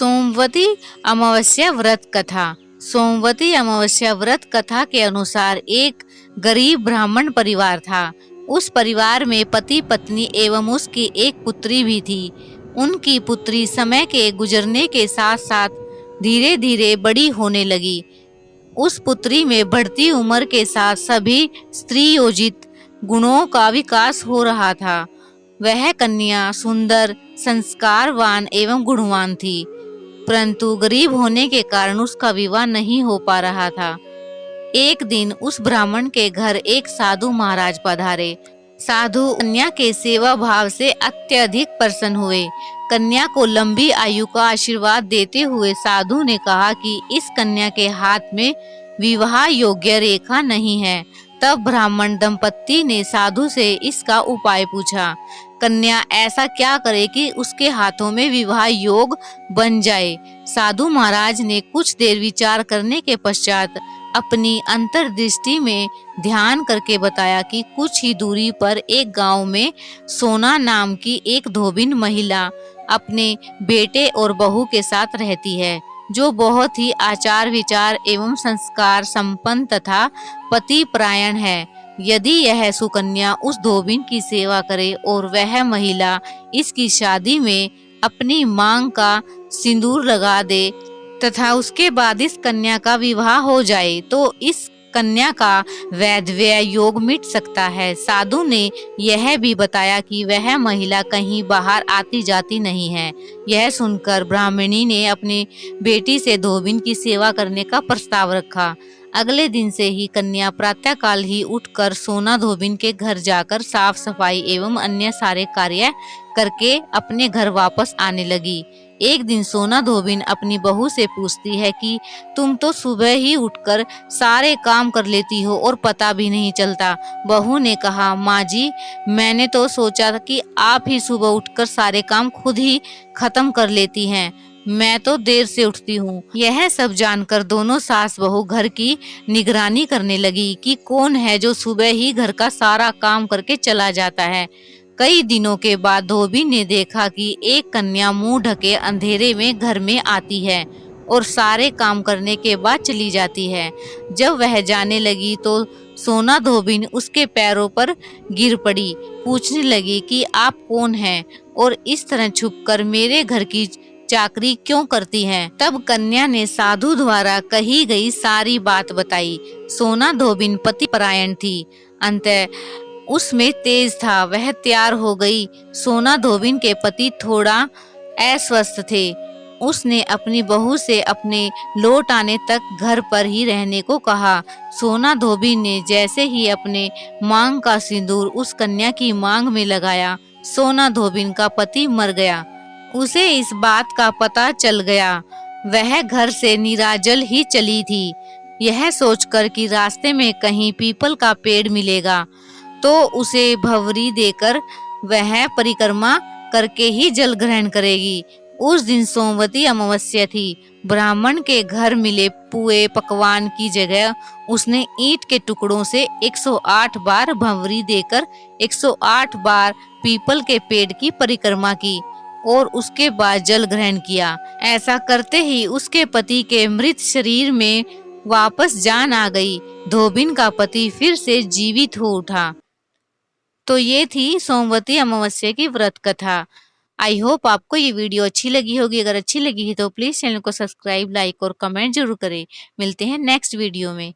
सोमवती अमावस्या व्रत कथा। सोमवती अमावस्या व्रत कथा के अनुसार एक गरीब ब्राह्मण परिवार था। उस परिवार में पति पत्नी एवं उसकी एक पुत्री भी थी। उनकी पुत्री समय के गुजरने के साथ साथ धीरे धीरे बड़ी होने लगी। उस पुत्री में बढ़ती उम्र के साथ सभी स्त्रीयोजित गुणों का विकास हो रहा था। वह कन्या सुंदर, संस्कारवान एवं गुणवान थी, परंतु गरीब होने के कारण उसका विवाह नहीं हो पा रहा था। एक दिन उस ब्राह्मण के घर एक साधु महाराज पधारे। साधु कन्या के सेवा भाव से अत्यधिक प्रसन्न हुए। कन्या को लंबी आयु का आशीर्वाद देते हुए साधु ने कहा कि इस कन्या के हाथ में विवाह योग्य रेखा नहीं है। तब ब्राह्मण दंपत्ति ने साधु से इसका उपाय पूछा। कन्या ऐसा क्या करे कि उसके हाथों में विवाह योग बन जाए। साधु महाराज ने कुछ देर विचार करने के पश्चात अपनी अंतर्दृष्टि में ध्यान करके बताया कि कुछ ही दूरी पर एक गांव में सोना नाम की एक धोबिन महिला अपने बेटे और बहू के साथ रहती है, जो बहुत ही आचार विचार एवं संस्कार संपन्न तथा पति परायण है। यदि यह सुकन्या उस धोबिन की सेवा करे और वह महिला इसकी शादी में अपनी मांग का सिंदूर लगा दे तथा उसके बाद इस कन्या का विवाह हो जाए तो इस कन्या का वैधव्य योग मिट सकता है। साधु ने यह भी बताया कि वह महिला कहीं बाहर आती जाती नहीं है। यह सुनकर ब्राह्मणी ने अपनी बेटी से धोबिन की सेवा करने का प्रस्ताव रखा। अगले दिन से ही कन्या प्रातःकाल ही उठकर सोना धोबिन के घर जाकर साफ सफाई एवं अन्य सारे कार्य करके अपने घर वापस आने लगी। एक दिन सोना धोबिन अपनी बहू से पूछती है कि तुम तो सुबह ही उठकर सारे काम कर लेती हो और पता भी नहीं चलता। बहू ने कहा, माँ जी, मैंने तो सोचा था कि आप ही सुबह उठकर सारे काम खुद ही खत्म कर लेती हैं। मैं तो देर से उठती हूँ। यह सब जानकर दोनों सास बहू घर की निगरानी करने लगी कि कौन है जो सुबह ही घर का सारा काम करके चला जाता है। कई दिनों के बाद धोबी ने देखा कि एक कन्या मुंह ढके अंधेरे में घर में आती है और सारे काम करने के बाद चली जाती है। जब वह जाने लगी तो सोना धोबिन उसके पैरों पर गिर पड़ी। पूछने लगी कि आप कौन हैं और इस तरह छुपकर मेरे घर की चाकरी क्यों करती हैं? तब कन्या ने साधु द्वारा कही गई सारी बात बताई। सोना धोबिन पति परायण थी, अंतः उसमें तेज था। वह तैयार हो गई। सोना धोबिन के पति थोड़ा अस्वस्थ थे। उसने अपनी बहू से अपने लौट आने तक घर पर ही रहने को कहा। सोना धोबिन ने जैसे ही अपने मांग का सिंदूर उस कन्या की मांग में लगाया, सोना धोबिन का पति मर गया। उसे इस बात का पता चल गया। वह घर से निराजल ही चली थी, यह सोचकर कि रास्ते में कहीं पीपल का पेड़ मिलेगा तो उसे भंवरी देकर वह परिक्रमा करके ही जल ग्रहण करेगी। उस दिन सोमवती अमावस्या थी। ब्राह्मण के घर मिले पुए पकवान की जगह उसने ईंट के टुकड़ों से 108 बार भंवरी देकर 108 बार पीपल के पेड़ की परिक्रमा की और उसके बाद जल ग्रहण किया। ऐसा करते ही उसके पति के मृत शरीर में वापस जान आ गई। धोबिन का पति फिर से जीवित हो उठा। तो ये थी सोमवती अमावस्या की व्रत कथा। आई होप आपको ये वीडियो अच्छी लगी होगी। अगर अच्छी लगी है तो प्लीज चैनल को सब्सक्राइब, लाइक और कमेंट जरूर करें। मिलते हैं नेक्स्ट वीडियो में।